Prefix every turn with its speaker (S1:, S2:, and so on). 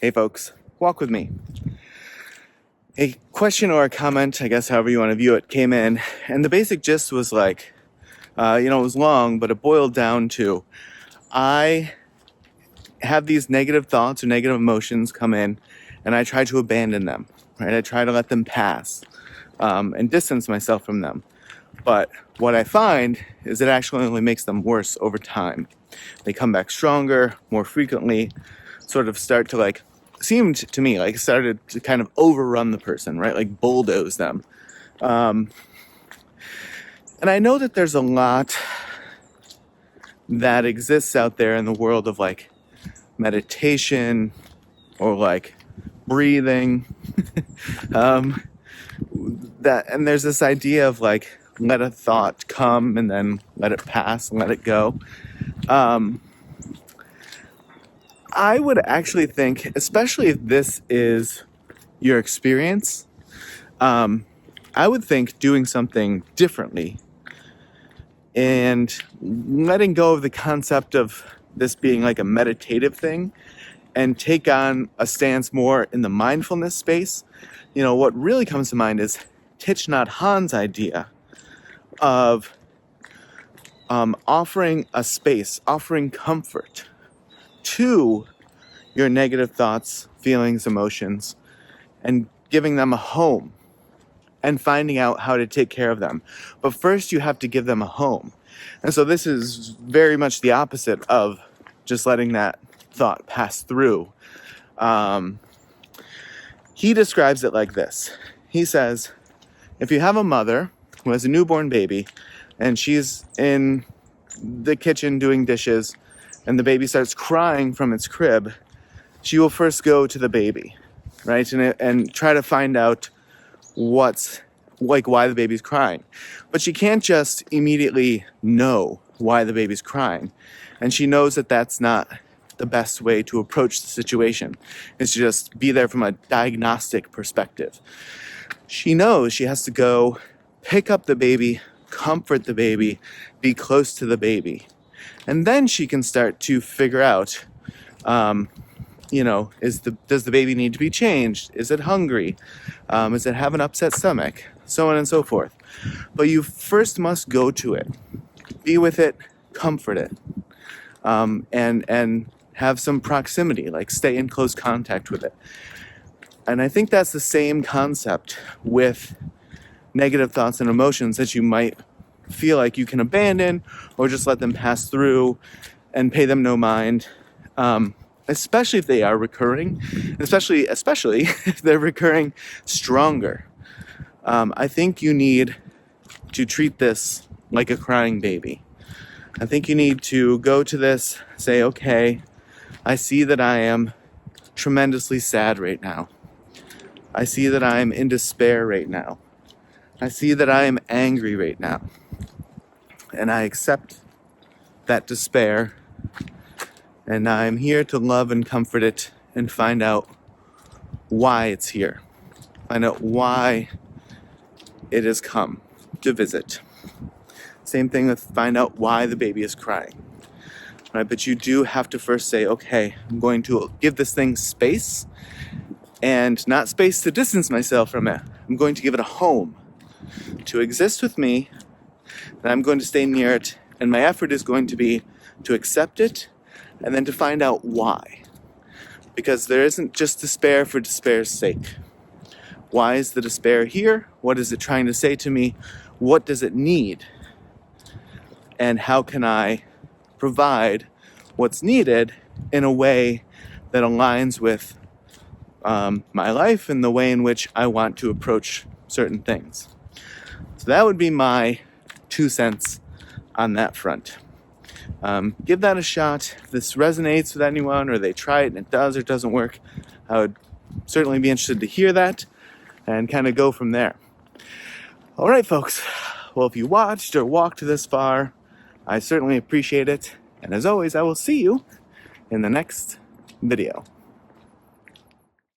S1: Hey folks, walk with me. A question or a comment, I guess however you want to view it, came in, and the basic gist was like, it was long, but it boiled down to, I have these negative thoughts or negative emotions come in, and I try to abandon them, right? I try to let them pass, and distance myself from them. But what I find is it actually only makes them worse over time. They come back stronger, more frequently, sort of start to seemed to me like started to kind of overrun the person, right? Like bulldoze them. And I know that there's a lot that exists out there in the world of like meditation or like breathing. And there's this idea of like, let a thought come and then let it pass and let it go. I would actually think, especially if this is your experience, I would think doing something differently and letting go of the concept of this being like a meditative thing and take on a stance more in the mindfulness space. You know, what really comes to mind is Thich Nhat Hanh's idea of offering a space, offering comfort to your negative thoughts, feelings, emotions, and giving them a home and finding out how to take care of them. But first you have to give them a home. And so this is very much the opposite of just letting that thought pass through. He describes it like this. He says, if you have a mother who has a newborn baby and she's in the kitchen doing dishes and the baby starts crying from its crib, she will first go to the baby, right? And try to find out why the baby's crying. But she can't just immediately know why the baby's crying. And she knows that that's not the best way to approach the situation, is to just be there from a diagnostic perspective. She knows she has to go pick up the baby, comfort the baby, be close to the baby. And then she can start to figure out, does the baby need to be changed? Is it hungry? Does it have an upset stomach? So on and so forth. But you first must go to it, be with it, comfort it, and have some proximity, like stay in close contact with it. And I think that's the same concept with negative thoughts and emotions that you might feel like you can abandon or just let them pass through and pay them no mind. Especially if they are recurring, especially if they're recurring stronger. I think you need to treat this like a crying baby. I think you need to go to this, say, okay, I see that I am tremendously sad right now. I see that I am in despair right now. I see that I am angry right now. And I accept that despair. And I'm here to love and comfort it and find out why it's here. Find out why it has come to visit. Same thing with find out why the baby is crying. Right? But you do have to first say, okay, I'm going to give this thing space, and not space to distance myself from it. I'm going to give it a home to exist with me, and I'm going to stay near it, and my effort is going to be to accept it and then to find out why. Because there isn't just despair for despair's sake. Why is the despair here? What is it trying to say to me? What does it need? And how can I provide what's needed in a way that aligns with my life and the way in which I want to approach certain things? So that would be my 2 cents on that front. Give that a shot. If this resonates with anyone or they try it and it does or doesn't work, I would certainly be interested to hear that and kind of go from there. All right, folks. Well, if you watched or walked this far, I certainly appreciate it. And as always, I will see you in the next video.